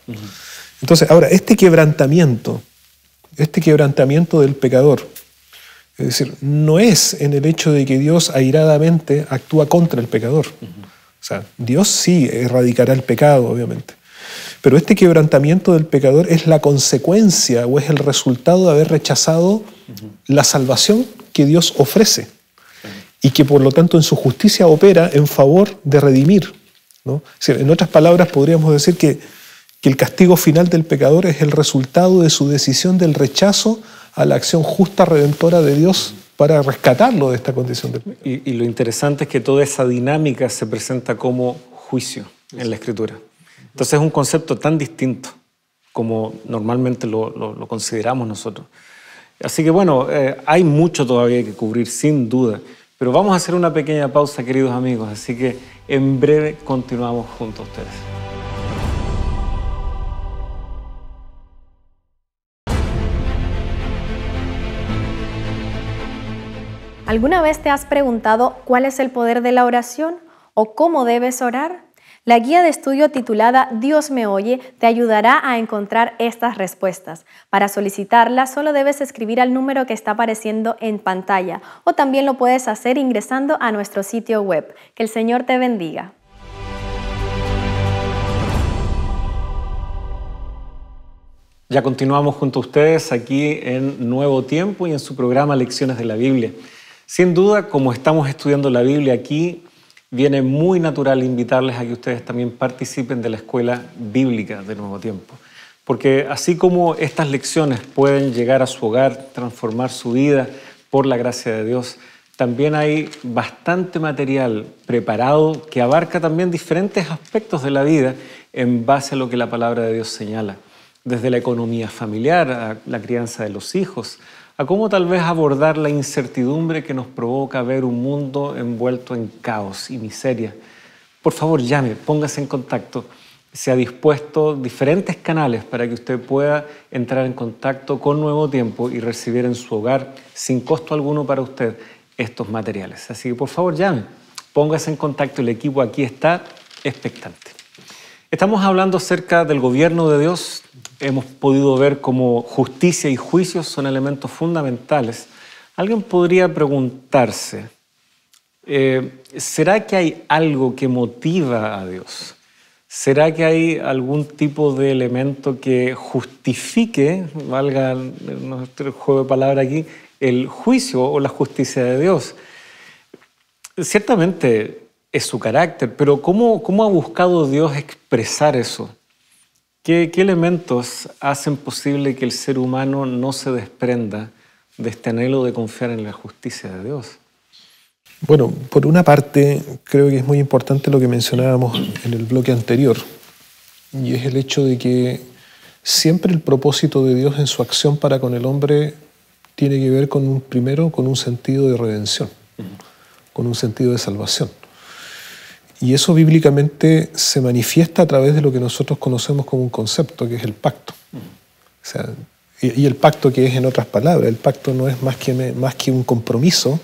Entonces, ahora, este quebrantamiento del pecador, es decir, no es en el hecho de que Dios airadamente actúa contra el pecador. O sea, Dios sí erradicará el pecado, obviamente. Pero este quebrantamiento del pecador es la consecuencia o es el resultado de haber rechazado la salvación que Dios ofrece y que por lo tanto en su justicia opera en favor de redimir, ¿no? Es decir, en otras palabras podríamos decir que el castigo final del pecador es el resultado de su decisión del rechazo a la acción justa redentora de Dios para rescatarlo de esta condición de pecado.
Y lo interesante es que toda esa dinámica se presenta como juicio en la Escritura. Entonces es un concepto tan distinto como normalmente lo consideramos nosotros. Así que bueno, hay mucho todavía que cubrir, sin duda. Pero vamos a hacer una pequeña pausa, queridos amigos. Así que en breve continuamos junto a ustedes.
¿Alguna vez te has preguntado cuál es el poder de la oración o cómo debes orar? La guía de estudio titulada Dios me oye te ayudará a encontrar estas respuestas. Para solicitarla solo debes escribir al número que está apareciendo en pantalla o también lo puedes hacer ingresando a nuestro sitio web. Que el Señor te bendiga.
Ya continuamos junto a ustedes aquí en Nuevo Tiempo y en su programa Lecciones de la Biblia. Sin duda, como estamos estudiando la Biblia aquí, viene muy natural invitarles a que ustedes también participen de la Escuela Bíblica de Nuevo Tiempo. Porque así como estas lecciones pueden llegar a su hogar, transformar su vida por la gracia de Dios, también hay bastante material preparado que abarca también diferentes aspectos de la vida en base a lo que la palabra de Dios señala. Desde la economía familiar, a la crianza de los hijos, a cómo tal vez abordar la incertidumbre que nos provoca ver un mundo envuelto en caos y miseria. Por favor, llame, póngase en contacto. Se ha dispuesto diferentes canales para que usted pueda entrar en contacto con Nuevo Tiempo y recibir en su hogar, sin costo alguno para usted, estos materiales. Así que por favor, llame, póngase en contacto. El equipo aquí está expectante. Estamos hablando acerca del gobierno de Dios. Hemos podido ver cómo justicia y juicio son elementos fundamentales. Alguien podría preguntarse, ¿será que hay algo que motiva a Dios? ¿Será que hay algún tipo de elemento que justifique, valga nuestro juego de palabras aquí, el juicio o la justicia de Dios? Ciertamente es su carácter, pero ¿cómo ha buscado Dios expresar eso? ¿Qué elementos hacen posible que el ser humano no se desprenda de este anhelo de confiar en la justicia de Dios?
Bueno, por una parte, creo que es muy importante lo que mencionábamos en el bloque anterior, y es el hecho de que siempre el propósito de Dios en su acción para con el hombre tiene que ver con un sentido de redención, con un sentido de salvación. Y eso bíblicamente se manifiesta a través de lo que nosotros conocemos como un concepto, que es el pacto. O sea, y el pacto, que es, en otras palabras, el pacto no es más que un compromiso,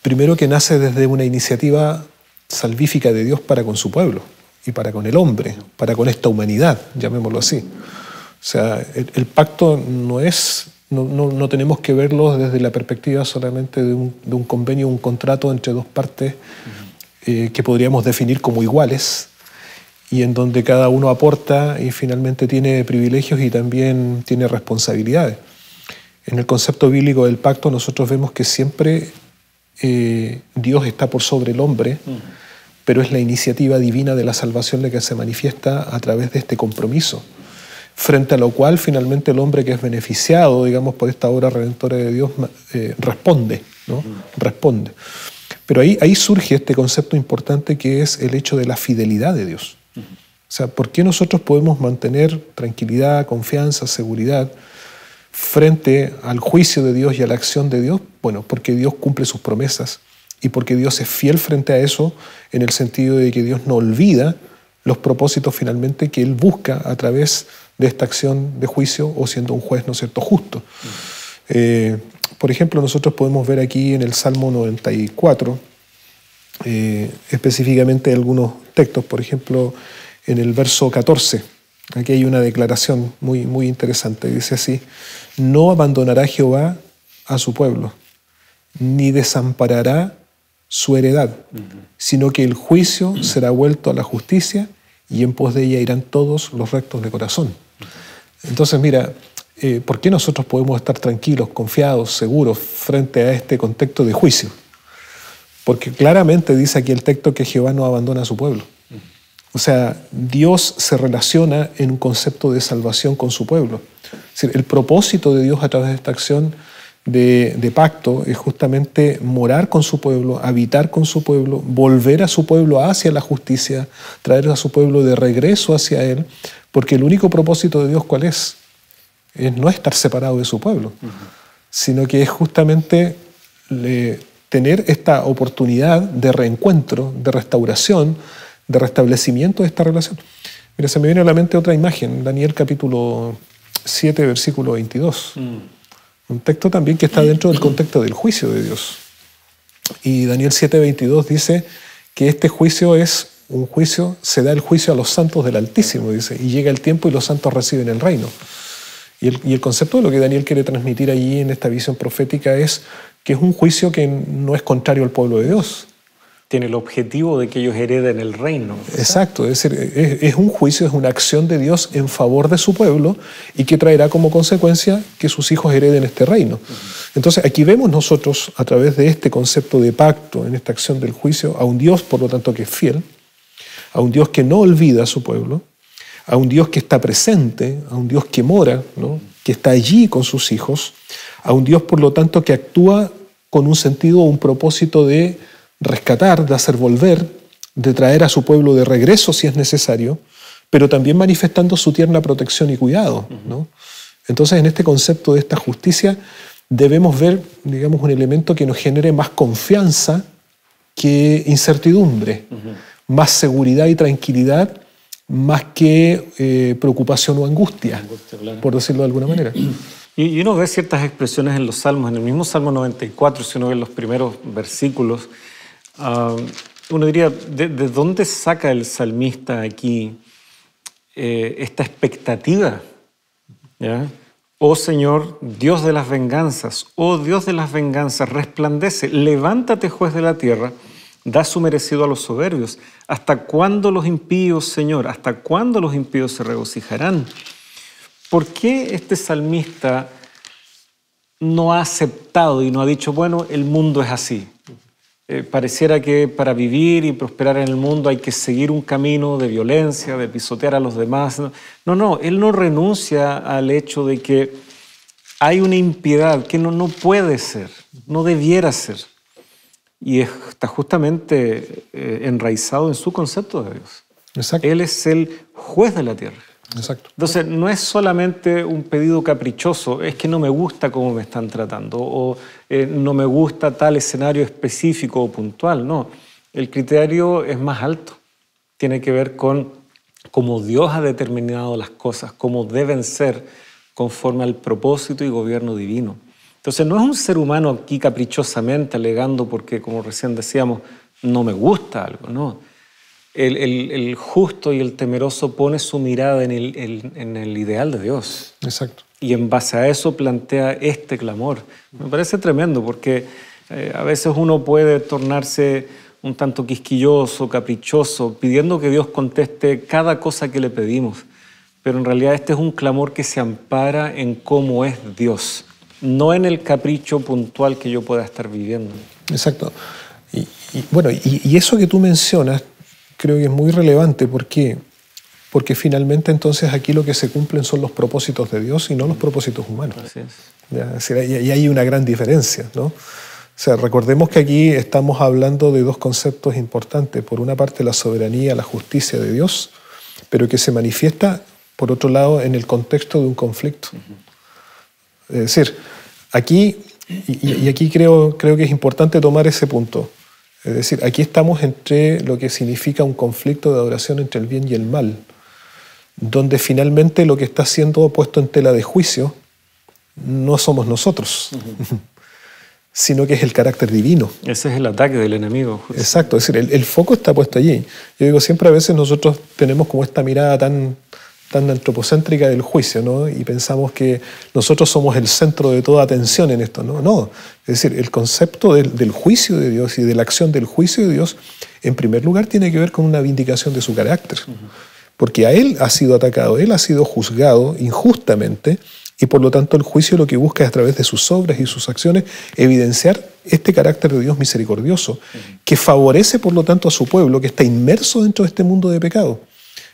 primero, que nace desde una iniciativa salvífica de Dios para con su pueblo y para con el hombre, para con esta humanidad, llamémoslo así. sea, el pacto no tenemos que verlo desde la perspectiva solamente de un convenio, un contrato entre dos partes que podríamos definir como iguales y en donde cada uno aporta y finalmente tiene privilegios y también tiene responsabilidades. En el concepto bíblico del pacto nosotros vemos que siempre Dios está por sobre el hombre, pero es la iniciativa divina de la salvación la que se manifiesta a través de este compromiso, frente a lo cual finalmente el hombre que es beneficiado, digamos, por esta obra redentora de Dios, responde, ¿no? Responde. Pero ahí surge este concepto importante que es el hecho de la fidelidad de Dios. O sea, ¿por qué nosotros podemos mantener tranquilidad, confianza, seguridad frente al juicio de Dios y a la acción de Dios? Bueno, porque Dios cumple sus promesas y porque Dios es fiel frente a eso, en el sentido de que Dios no olvida los propósitos finalmente que Él busca a través de esta acción de juicio o siendo un juez, ¿no es cierto?, justo. Por ejemplo, nosotros podemos ver aquí en el Salmo 94, específicamente algunos textos, por ejemplo, en el verso 14, aquí hay una declaración muy, muy interesante, dice así: no abandonará Jehová a su pueblo, ni desamparará su heredad, sino que el juicio será vuelto a la justicia y en pos de ella irán todos los rectos de corazón. Entonces, mira, ¿por qué nosotros podemos estar tranquilos, confiados, seguros frente a este contexto de juicio? Porque claramente dice aquí el texto que Jehová no abandona a su pueblo. O sea, Dios se relaciona en un concepto de salvación con su pueblo. Es decir, el propósito de Dios a través de esta acción de pacto es justamente morar con su pueblo, habitar con su pueblo, volver a su pueblo hacia la justicia, traer a su pueblo de regreso hacia Él, porque el único propósito de Dios, ¿cuál es? Es no estar separado de su pueblo, sino que es justamente tener esta oportunidad de reencuentro, de restauración, de restablecimiento de esta relación. Mira, se me viene a la mente otra imagen, Daniel capítulo 7, versículo 22. Un texto también que está dentro del contexto del juicio de Dios. Y Daniel 7:22 dice que este juicio es un juicio, se da el juicio a los santos del Altísimo, dice, y llega el tiempo y los santos reciben el reino. Y el concepto de lo que Daniel quiere transmitir allí en esta visión profética es que es un juicio que no es contrario al pueblo de Dios.
Tiene el objetivo de que ellos hereden el reino.
Exacto, es decir, es un juicio, es una acción de Dios en favor de su pueblo y que traerá como consecuencia que sus hijos hereden este reino. Entonces aquí vemos nosotros a través de este concepto de pacto, en esta acción del juicio, a un Dios por lo tanto que es fiel, a un Dios que no olvida a su pueblo, a un Dios que está presente, a un Dios que mora, ¿no?, que está allí con sus hijos, a un Dios por lo tanto que actúa con un sentido o un propósito de rescatar, de hacer volver, de traer a su pueblo de regreso si es necesario, pero también manifestando su tierna protección y cuidado, ¿no? Entonces, en este concepto de esta justicia debemos ver, digamos, un elemento que nos genere más confianza que incertidumbre, más seguridad y tranquilidad, más que preocupación o angustia, claro, por decirlo de alguna manera.
Y uno ve ciertas expresiones en los salmos, en el mismo Salmo 94, si uno ve los primeros versículos, uno diría, ¿de dónde saca el salmista aquí esta expectativa? ¿Ya? Oh Señor, Dios de las venganzas, oh Dios de las venganzas, resplandece, levántate, juez de la tierra, da su merecido a los soberbios. ¿Hasta cuándo los impíos, Señor, hasta cuándo los impíos se regocijarán? ¿Por qué este salmista no ha aceptado y no ha dicho, bueno, el mundo es así? Pareciera que para vivir y prosperar en el mundo hay que seguir un camino de violencia, de pisotear a los demás. No, él no renuncia al hecho de que hay una impiedad que no puede ser, no debiera ser. Y está justamente enraizado en su concepto de Dios.
Exacto.
Él es el juez de la tierra.
Exacto.
Entonces, no es solamente un pedido caprichoso, es que no me gusta cómo me están tratando o no me gusta tal escenario específico o puntual. No, el criterio es más alto. Tiene que ver con cómo Dios ha determinado las cosas, cómo deben ser conforme al propósito y gobierno divino. Entonces, no es un ser humano aquí caprichosamente alegando porque, como recién decíamos, no me gusta algo, no. el justo y el temeroso pone su mirada en el ideal de Dios.
Exacto.
Y en base a eso plantea este clamor. Me parece tremendo porque a veces uno puede tornarse un tanto quisquilloso, caprichoso, pidiendo que Dios conteste cada cosa que le pedimos. Pero en realidad este es un clamor que se ampara en cómo es Dios, no en el capricho puntual que yo pueda estar viviendo.
Exacto. Y eso que tú mencionas creo que es muy relevante. ¿Por qué? Porque finalmente entonces aquí lo que se cumplen son los propósitos de Dios y no los propósitos humanos.
Así es.
Y hay una gran diferencia, ¿no? O sea, recordemos que aquí estamos hablando de dos conceptos importantes. Por una parte, la soberanía, la justicia de Dios, pero que se manifiesta, por otro lado, en el contexto de un conflicto. Es decir, aquí, y aquí creo que es importante tomar ese punto. Es decir, aquí estamos entre lo que significa un conflicto de adoración entre el bien y el mal, donde finalmente lo que está siendo puesto en tela de juicio no somos nosotros, sino que es el carácter divino.
Ese es el ataque del enemigo. Justo.
Exacto, es decir, el foco está puesto allí. Yo digo, siempre a veces nosotros tenemos como esta mirada tan antropocéntrica del juicio, ¿no? Y pensamos que nosotros somos el centro de toda atención en esto, ¿no? No, es decir, el concepto del juicio de Dios y de la acción del juicio de Dios, en primer lugar, tiene que ver con una vindicación de su carácter. Porque a Él ha sido atacado, Él ha sido juzgado injustamente, y por lo tanto el juicio lo que busca es, a través de sus obras y sus acciones, evidenciar este carácter de Dios misericordioso, que favorece por lo tanto a su pueblo, que está inmerso dentro de este mundo de pecado.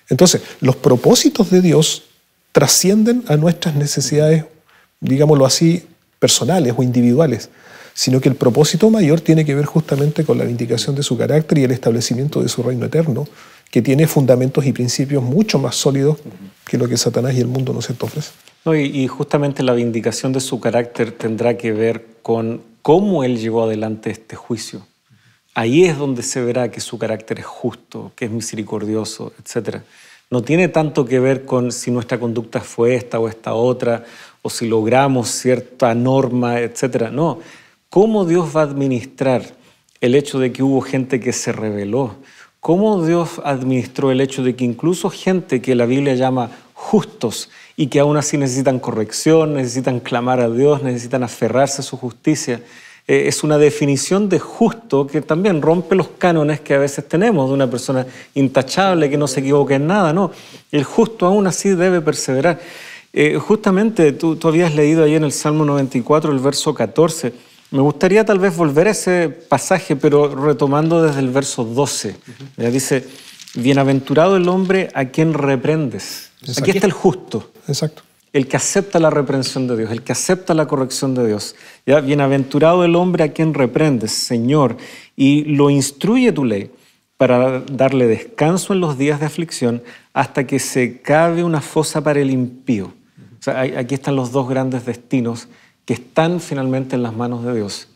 Entonces, los propósitos de Dios trascienden a nuestras necesidades, digámoslo así, personales o individuales, sino que el propósito mayor tiene que ver justamente con la vindicación de su carácter y el establecimiento de su reino eterno, que tiene fundamentos y principios mucho más sólidos que lo que Satanás y el mundo nos ofrecen.
No, y justamente la vindicación de su carácter tendrá que ver con cómo Él llevó adelante este juicio. Ahí es donde se verá que su carácter es justo, que es misericordioso, etc. No tiene tanto que ver con si nuestra conducta fue esta o esta otra, o si logramos cierta norma, etc. No, cómo Dios va a administrar el hecho de que hubo gente que se rebeló, cómo Dios administró el hecho de que incluso gente que la Biblia llama justos y que aún así necesitan corrección, necesitan clamar a Dios, necesitan aferrarse a su justicia. Es una definición de justo que también rompe los cánones que a veces tenemos de una persona intachable que no se equivoca en nada. No, el justo aún así debe perseverar. Justamente tú habías leído ahí en el Salmo 94, el verso 14. Me gustaría tal vez volver a ese pasaje, pero retomando desde el verso 12. Ya dice, bienaventurado el hombre a quien reprendes. Exacto. Aquí está el justo.
Exacto.
El que acepta la reprensión de Dios, el que acepta la corrección de Dios. ¿Ya? Bienaventurado el hombre a quien reprendes, Señor, y lo instruye tu ley para darle descanso en los días de aflicción hasta que se cabe una fosa para el impío. O sea, aquí están los dos grandes destinos que están finalmente en las manos de Dios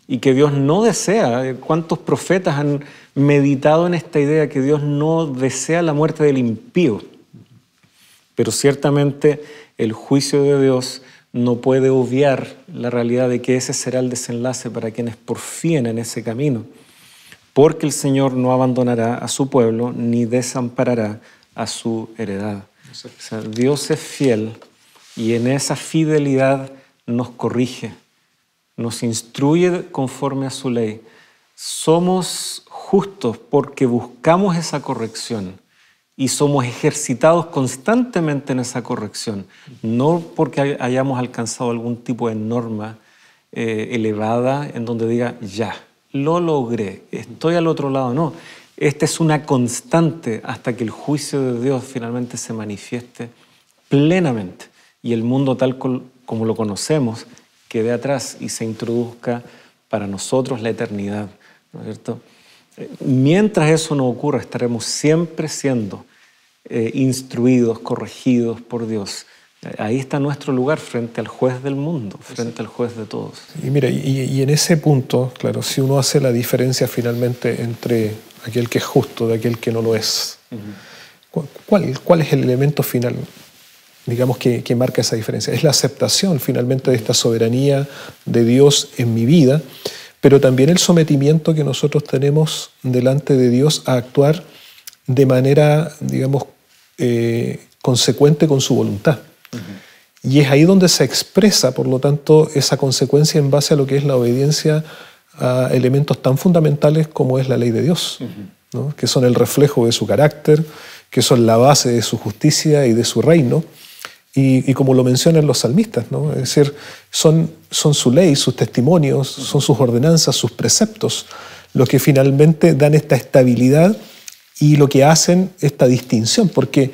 y que Dios no desea. ¿Cuántos profetas han meditado en esta idea que Dios no desea la muerte del impío? Pero ciertamente el juicio de Dios no puede obviar la realidad de que ese será el desenlace para quienes porfíen en ese camino, porque el Señor no abandonará a su pueblo ni desamparará a su heredad. O sea, Dios es fiel y en esa fidelidad nos corrige, nos instruye conforme a su ley. Somos justos porque buscamos esa corrección y somos ejercitados constantemente en esa corrección, no porque hayamos alcanzado algún tipo de norma elevada en donde diga, ya, lo logré, estoy al otro lado. No, esta es una constante hasta que el juicio de Dios finalmente se manifieste plenamente y el mundo tal como lo conocemos quede atrás y se introduzca para nosotros la eternidad, ¿no es cierto? Mientras eso no ocurra, estaremos siempre siendo instruidos, corregidos por Dios. Ahí está nuestro lugar frente al juez del mundo, frente al juez de todos.
Y mira, y en ese punto, claro, si uno hace la diferencia finalmente entre aquel que es justo de aquel que no lo es, ¿cuál es el elemento final, digamos, que marca esa diferencia? Es la aceptación finalmente de esta soberanía de Dios en mi vida, pero también el sometimiento que nosotros tenemos delante de Dios a actuar de manera, digamos, consecuente con su voluntad. Y es ahí donde se expresa, por lo tanto, esa consecuencia en base a lo que es la obediencia a elementos tan fundamentales como es la ley de Dios, ¿no? Que son el reflejo de su carácter, que son la base de su justicia y de su reino, y como lo mencionan los salmistas, ¿no? Es decir, son su ley, sus testimonios, son sus ordenanzas, sus preceptos, los que finalmente dan esta estabilidad y lo que hacen esta distinción, porque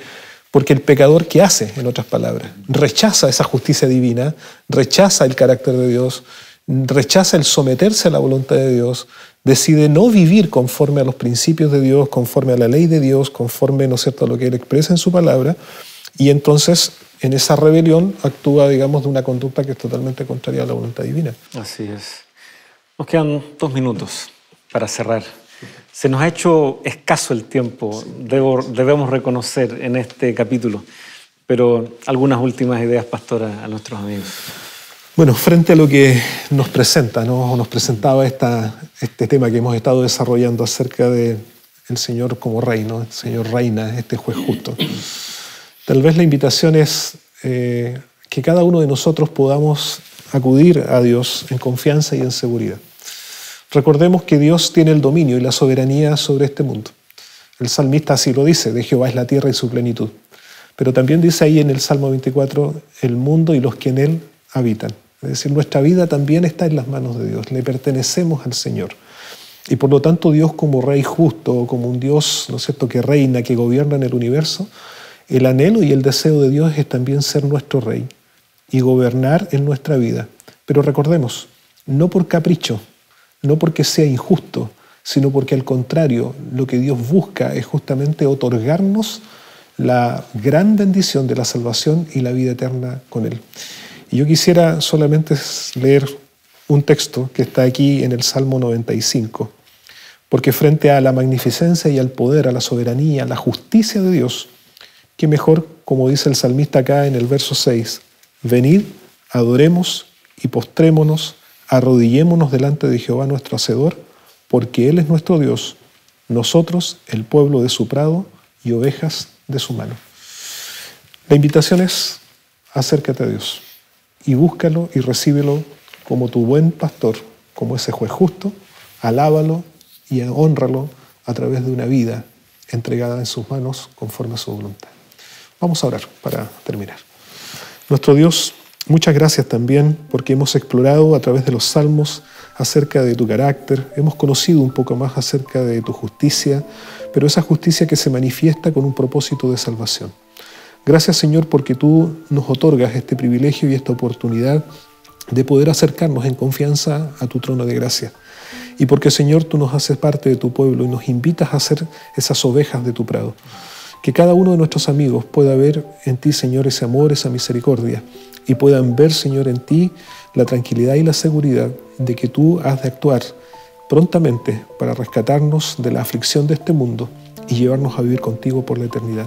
el pecador, ¿qué hace? En otras palabras, rechaza esa justicia divina, rechaza el carácter de Dios, rechaza el someterse a la voluntad de Dios, decide no vivir conforme a los principios de Dios, conforme a la ley de Dios, conforme, ¿no es cierto?, a lo que Él expresa en su palabra, y entonces en esa rebelión actúa, digamos, de una conducta que es totalmente contraria a la voluntad divina.
Así es. Nos quedan 2 minutos para cerrar. Se nos ha hecho escaso el tiempo, debemos reconocer en este capítulo, pero algunas últimas ideas, pastora, a nuestros amigos.
Bueno, frente a lo que nos presenta, ¿no? Nos presentaba este tema que hemos estado desarrollando acerca del Señor como Rey, ¿no? El Señor reina, este juez justo. Tal vez la invitación es que cada uno de nosotros podamos acudir a Dios en confianza y en seguridad. Recordemos que Dios tiene el dominio y la soberanía sobre este mundo. El salmista así lo dice: de Jehová es la tierra y su plenitud. Pero también dice ahí en el Salmo 24, el mundo y los que en él habitan. Es decir, nuestra vida también está en las manos de Dios, le pertenecemos al Señor. Y por lo tanto Dios como Rey justo, como un Dios, ¿no es cierto?, que reina, que gobierna en el universo, el anhelo y el deseo de Dios es también ser nuestro Rey y gobernar en nuestra vida. Pero recordemos, no por capricho, no porque sea injusto, sino porque al contrario, lo que Dios busca es justamente otorgarnos la gran bendición de la salvación y la vida eterna con Él. Y yo quisiera solamente leer un texto que está aquí en el Salmo 95, porque frente a la magnificencia y al poder, a la soberanía, a la justicia de Dios, qué mejor, como dice el salmista acá en el verso 6, venid, adoremos y postrémonos, arrodillémonos delante de Jehová nuestro Hacedor, porque Él es nuestro Dios, nosotros el pueblo de su prado y ovejas de su mano. La invitación es: acércate a Dios y búscalo y recíbelo como tu buen pastor, como ese juez justo, alábalo y hónralo a través de una vida entregada en sus manos conforme a su voluntad. Vamos a orar para terminar. Nuestro Dios, muchas gracias también porque hemos explorado a través de los salmos acerca de tu carácter, hemos conocido un poco más acerca de tu justicia, pero esa justicia que se manifiesta con un propósito de salvación. Gracias, Señor, porque tú nos otorgas este privilegio y esta oportunidad de poder acercarnos en confianza a tu trono de gracia. Y porque, Señor, tú nos haces parte de tu pueblo y nos invitas a ser esas ovejas de tu prado. Que cada uno de nuestros amigos pueda ver en ti, Señor, ese amor, esa misericordia, y puedan ver, Señor, en ti la tranquilidad y la seguridad de que tú has de actuar prontamente para rescatarnos de la aflicción de este mundo y llevarnos a vivir contigo por la eternidad.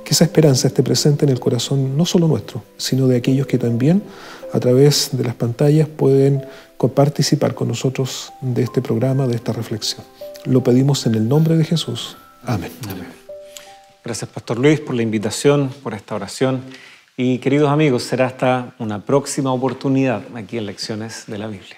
Que esa esperanza esté presente en el corazón no solo nuestro, sino de aquellos que también a través de las pantallas pueden participar con nosotros de este programa, de esta reflexión. Lo pedimos en el nombre de Jesús. Amén.
Amén. Gracias, Pastor Luis, por la invitación, por esta oración. Y queridos amigos, será hasta una próxima oportunidad aquí en Lecciones de la Biblia.